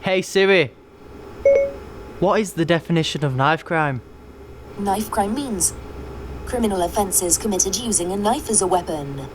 Hey Siri, what is the definition of knife crime? Knife crime means criminal offences committed using a knife as a weapon.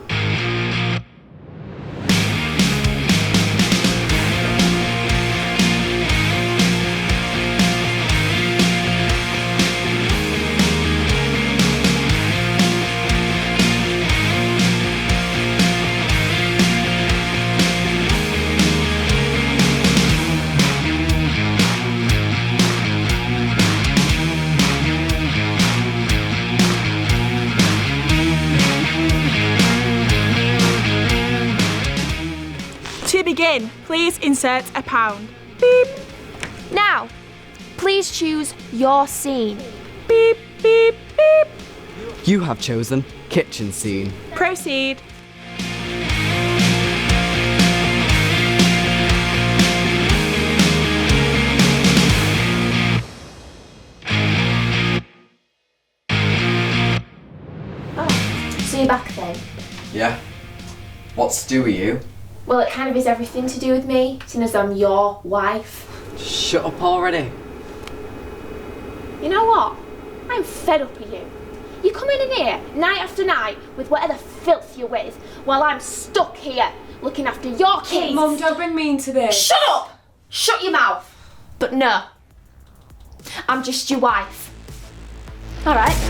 To begin, please insert a pound. Beep. Now, please choose your scene. Beep, beep, beep. You have chosen kitchen scene. Proceed. Oh, so you're back then? Yeah. What's to do with you? Well, it kind of is everything to do with me, seeing as I'm your wife. Shut up already. You know what? I'm fed up of you. You come in here night after night with whatever filth you're with, while I'm stuck here looking after your kids. Mum, don't bring me into this. Shut up! Shut your mouth. But no, I'm just your wife. All right.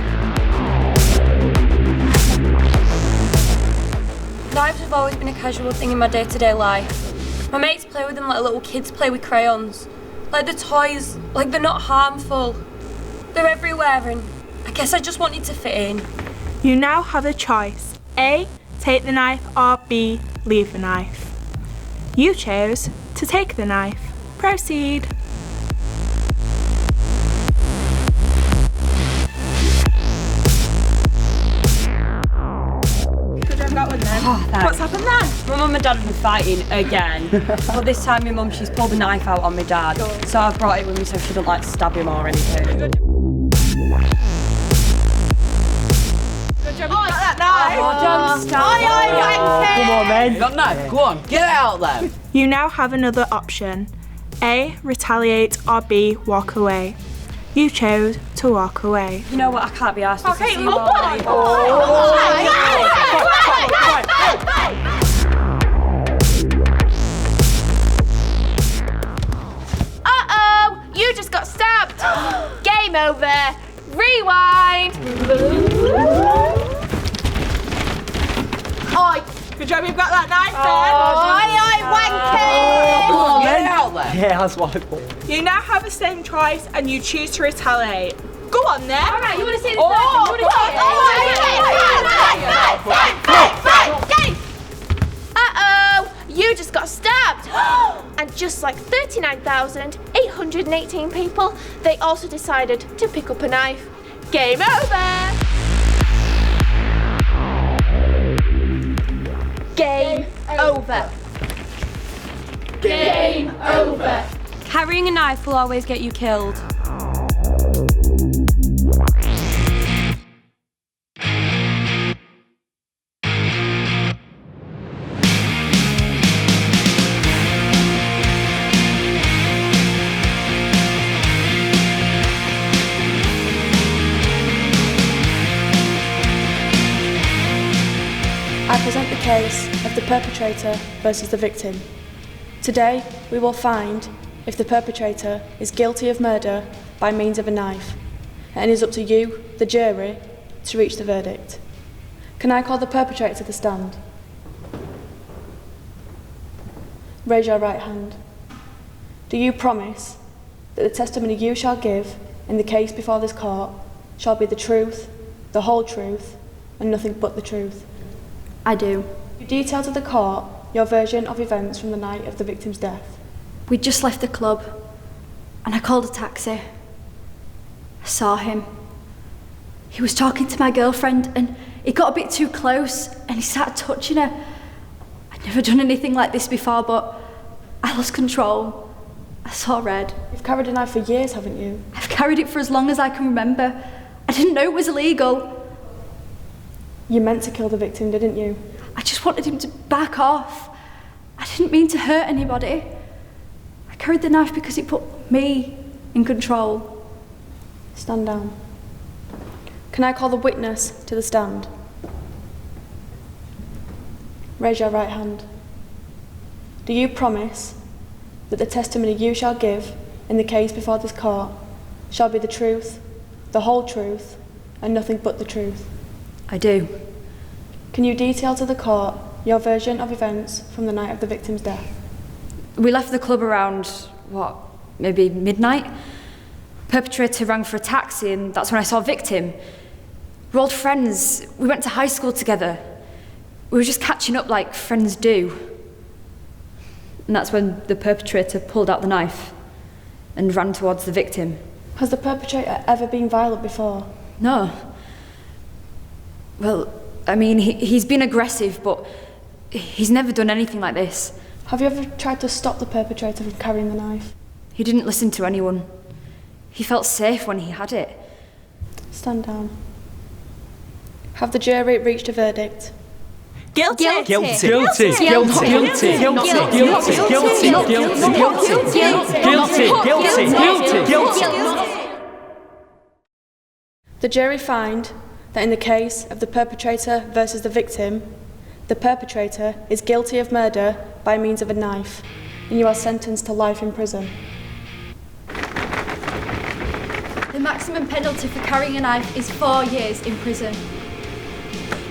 Knives have always been a casual thing in my day-to-day life. My mates play with them like little kids play with crayons. Like they're toys, like they're not harmful. They're everywhere and I guess I just wanted to fit in. You now have a choice. A, take the knife, or B, leave the knife. You chose to take the knife. Proceed. What's happened then? My mum and dad have been fighting again. But this time my mum, she's pulled the knife out on my dad. So I've brought it with me so she doesn't like stab him or anything. Good job, you got that knife. Oh, don't stab Come on then. You got knife? Go on, get it out then. You now have another option. A, retaliate, or B, walk away. You chose to walk away. You know what, I can't be asked to see you all day. Uh-oh, you just got stabbed. Game over. Rewind. Oi. Good job, you've got that knife Come on, get it out then. Yeah, that's what I thought. then. You now have the same choice and you choose to retaliate. Go on then. All right, you want to see this? Uh-oh, you just got stabbed. And just like 39,818 people, they also decided to pick up a knife. Game over. Game over. Game over. Carrying a knife will always get you killed. I present the case of the perpetrator versus the victim. Today, we will find if the perpetrator is guilty of murder by means of a knife, and it is up to you, the jury, to reach the verdict. Can I call the perpetrator to the stand? Raise your right hand. Do you promise that the testimony you shall give in the case before this court shall be the truth, the whole truth, and nothing but the truth? I do. You detail to the court your version of events from the night of the victim's death. We just left the club and I called a taxi. I saw him. He was talking to my girlfriend and he got a bit too close and he started touching her. I'd never done anything like this before, but I lost control. I saw red. You've carried a knife for years, haven't you? I've carried it for as long as I can remember. I didn't know it was illegal. You meant to kill the victim, didn't you? I just wanted him to back off. I didn't mean to hurt anybody. I carried the knife because it put me in control. Stand down. Can I call the witness to the stand? Raise your right hand. Do you promise that the testimony you shall give in the case before this court shall be the truth, the whole truth, and nothing but the truth? I do. Can you detail to the court your version of events from the night of the victim's death? We left the club around, maybe midnight? Perpetrator rang for a taxi and that's when I saw victim. We're old friends. We went to high school together. We were just catching up like friends do. And that's when the perpetrator pulled out the knife and ran towards the victim. Has the perpetrator ever been violent before? No. Well, I mean, he's been aggressive, but he's never done anything like this. Have you ever tried to stop the perpetrator from carrying the knife? He didn't listen to anyone. He felt safe when he had it. Stand down. Have the jury reached a verdict? Guilty. Guilty. Guilty. Guilty. Guilty. Guilty. Guilty. Guilty. Guilty. The jury find that in the case of the perpetrator versus the victim, the perpetrator is guilty of murder by means of a knife, and you are sentenced to life in prison. The maximum penalty for carrying a knife is 4 years in prison.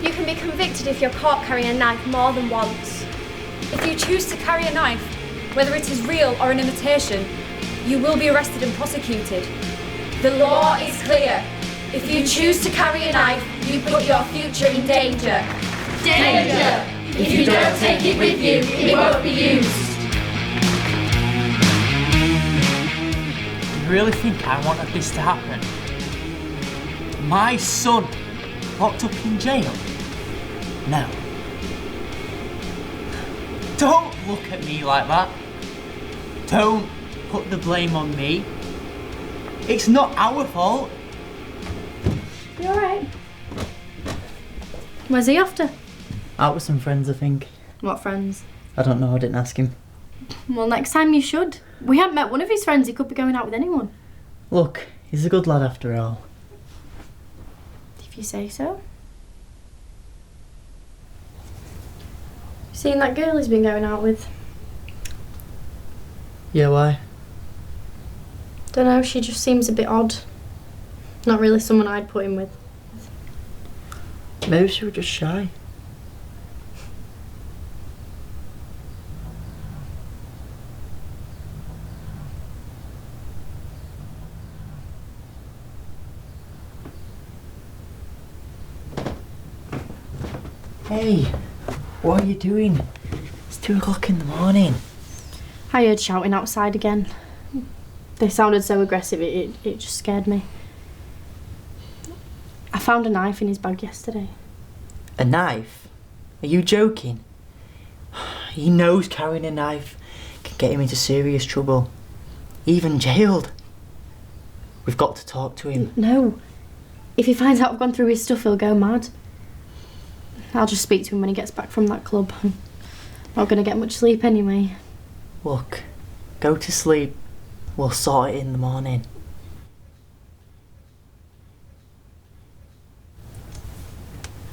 You can be convicted if you're caught carrying a knife more than once. If you choose to carry a knife, whether it is real or an imitation, you will be arrested and prosecuted. The law is clear. If you choose to carry a knife, you put your future in danger. Danger! If you don't take it with you, it won't be used. You really think I wanted this to happen? My son locked up in jail? No. Don't look at me like that. Don't put the blame on me. It's not our fault. You alright? Where's he off to? Out with some friends, I think. What friends? I don't know, I didn't ask him. Well, next time you should. We haven't met one of his friends. He could be going out with anyone. Look, he's a good lad after all. If you say so. Seen that girl he's been going out with? Yeah, why? Don't know, she just seems a bit odd. Not really someone I'd put him with. Maybe she was just shy. Hey, what are you doing? It's 2 o'clock in the morning. I heard shouting outside again. They sounded so aggressive, it just scared me. I found a knife in his bag yesterday. A knife? Are you joking? He knows carrying a knife can get him into serious trouble. Even jailed. We've got to talk to him. No. If he finds out I've gone through his stuff, he'll go mad. I'll just speak to him when he gets back from that club. I'm not going to get much sleep anyway. Look, go to sleep. We'll sort it in the morning.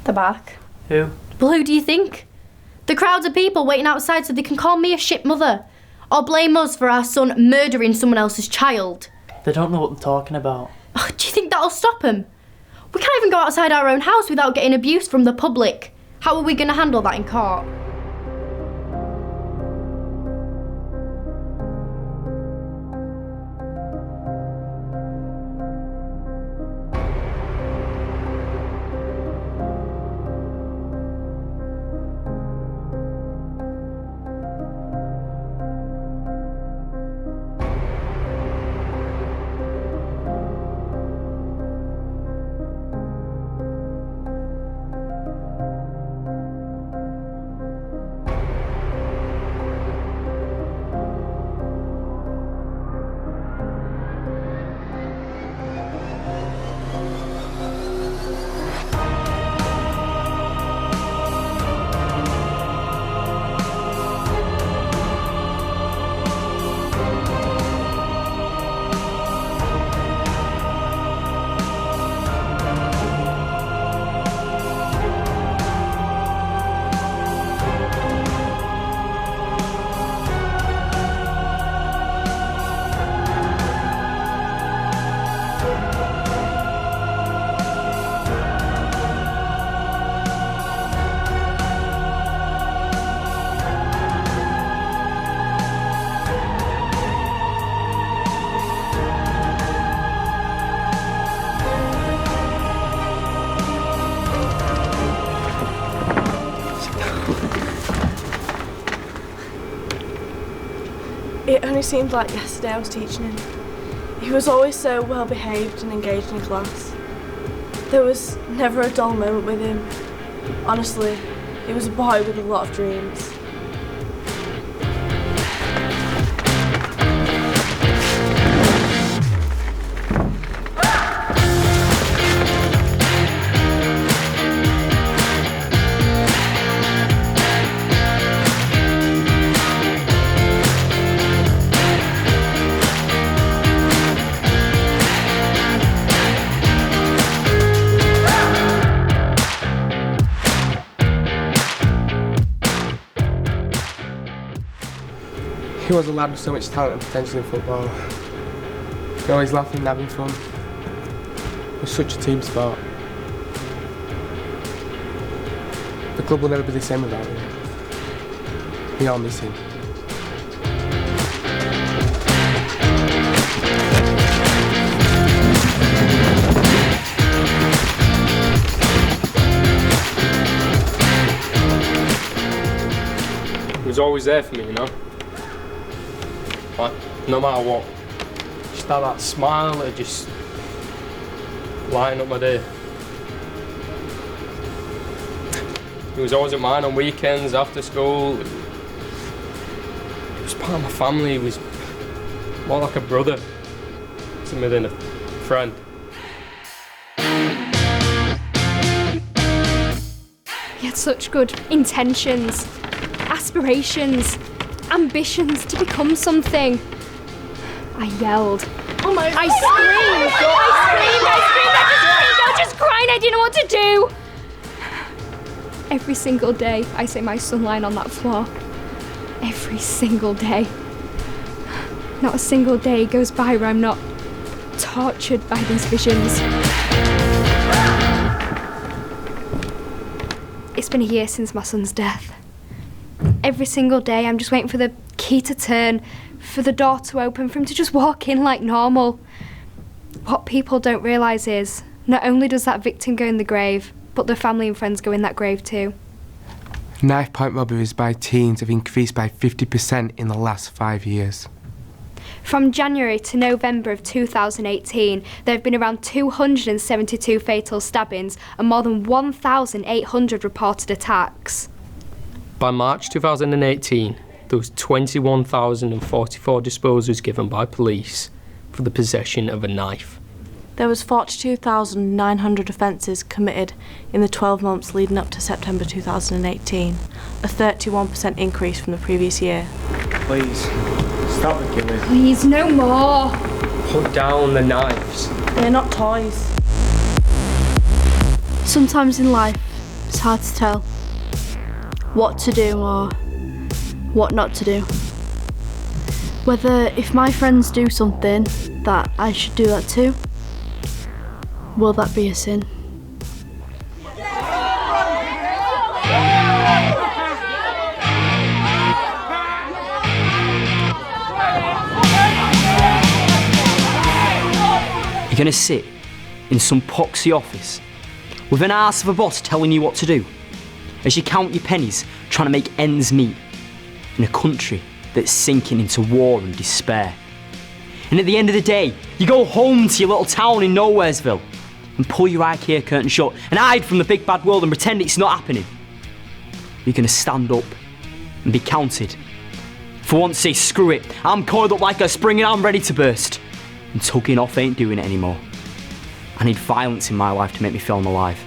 They're back. Who? Well, who do you think? The crowds of people waiting outside so they can call me a shit mother. Or blame us for our son murdering someone else's child. They don't know what they're talking about. Oh, do you think that'll stop them? We can't even go outside our own house without getting abuse from the public. How are we going to handle that in court? only seemed like yesterday I was teaching him. He was always so well behaved and engaged in class. There was never a dull moment with him. Honestly, he was a boy with a lot of dreams. He was a lad with so much talent and potential in football. He always laughing and having fun. He was such a team sport. The club will never be the same without him. We all miss him. He was always there for me, you know? Like, no matter what. Just had that smile that just lighten up my day. He was always at mine on weekends, after school. He was part of my family. He was more like a brother to me than a friend. He had such good intentions, aspirations, ambitions to become something. I yelled. Oh my I screamed! I was just crying, I didn't know what to do! Every single day I see my son lying on that floor. Every single day. Not a single day goes by where I'm not tortured by these visions. It's been a year since my son's death. Every single day I'm just waiting for the key to turn, for the door to open, for him to just walk in like normal. What people don't realise is, not only does that victim go in the grave, but their family and friends go in that grave too. Knife point robberies by teens have increased by 50% in the last 5 years. From January to November of 2018, there have been around 272 fatal stabbings and more than 1,800 reported attacks. By March 2018, there was 21,044 disposals given by police for the possession of a knife. There was 42,900 offences committed in the 12 months leading up to September 2018, a 31% increase from the previous year. Please, stop the killing. Please, no more. Put down the knives. They're not toys. Sometimes in life, it's hard to tell what to do or what not to do. Whether if my friends do something, that I should do that too. Will that be a sin? You're gonna sit in some poxy office with an arse of a boss telling you what to do as you count your pennies trying to make ends meet in a country that's sinking into war and despair. And at the end of the day, you go home to your little town in Nowheresville and pull your IKEA curtain shut and hide from the big bad world and pretend it's not happening. You're gonna stand up and be counted. For once say, screw it, I'm coiled up like a spring and I'm ready to burst. And tugging off ain't doing it anymore. I need violence in my life to make me feel I'm alive.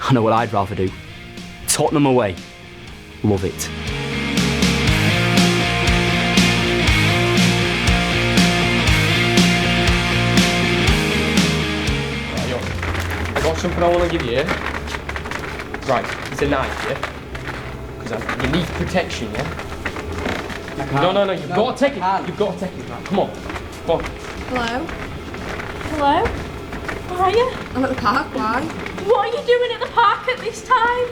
I know what I'd rather do. Tottenham away. Love it. I got something I want to give you. Right, it's a knife, yeah? Because you need protection, yeah? No, you've got to take it. You've got to take it. Right, come on. Hello? Hello? Where are you? I'm at the park, why? What are you doing at the park at this time?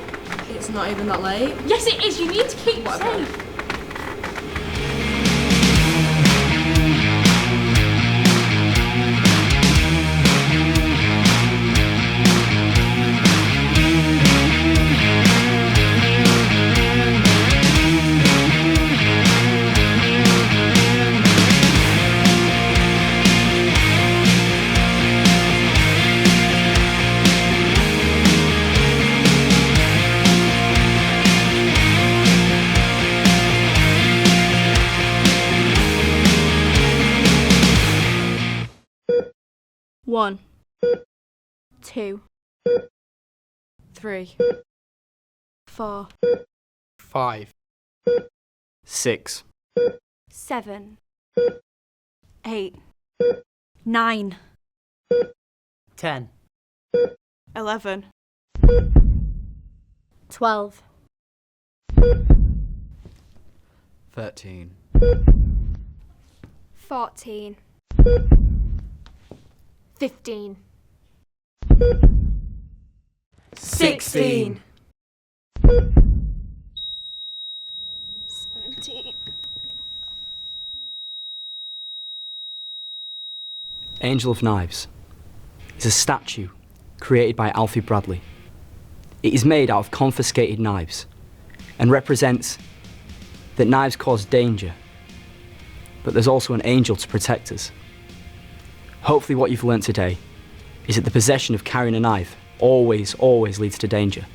It's not even that late. Yes it is, you need to keep safe. 1, 2, 3, 4, 5, 6, 7, 8, 9, 10. 11, 12, 13. 14, 15. 16, 17. Angel of Knives is a statue created by Alfie Bradley. It is made out of confiscated knives and represents that knives cause danger, but there's also an angel to protect us. Hopefully what you've learnt today is that the possession of carrying a knife always leads to danger.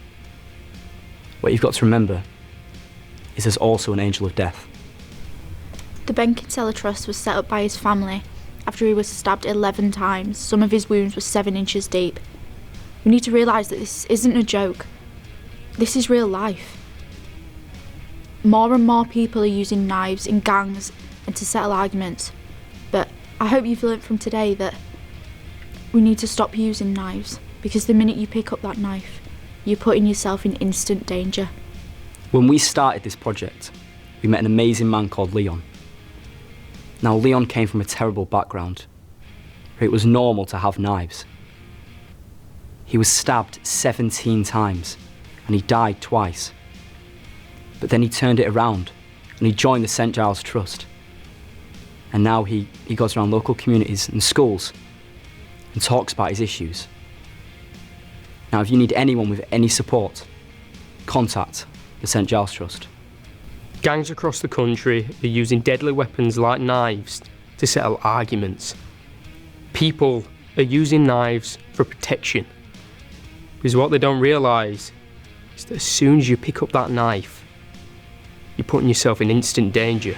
What you've got to remember is there's also an angel of death. The Ben Kinsella Trust was set up by his family after he was stabbed 11 times. Some of his wounds were 7 inches deep. We need to realise that this isn't a joke. This is real life. More and more people are using knives in gangs and to settle arguments. But I hope you've learnt from today that we need to stop using knives, because the minute you pick up that knife, you're putting yourself in instant danger. When we started this project, we met an amazing man called Leon. Now, Leon came from a terrible background, where it was normal to have knives. He was stabbed 17 times, and he died twice. But then he turned it around, and he joined the St Giles Trust. And now he goes around local communities and schools and talks about his issues. Now, if you need anyone with any support, contact the St Giles Trust. Gangs across the country are using deadly weapons like knives to settle arguments. People are using knives for protection. Because what they don't realise is that as soon as you pick up that knife, you're putting yourself in instant danger.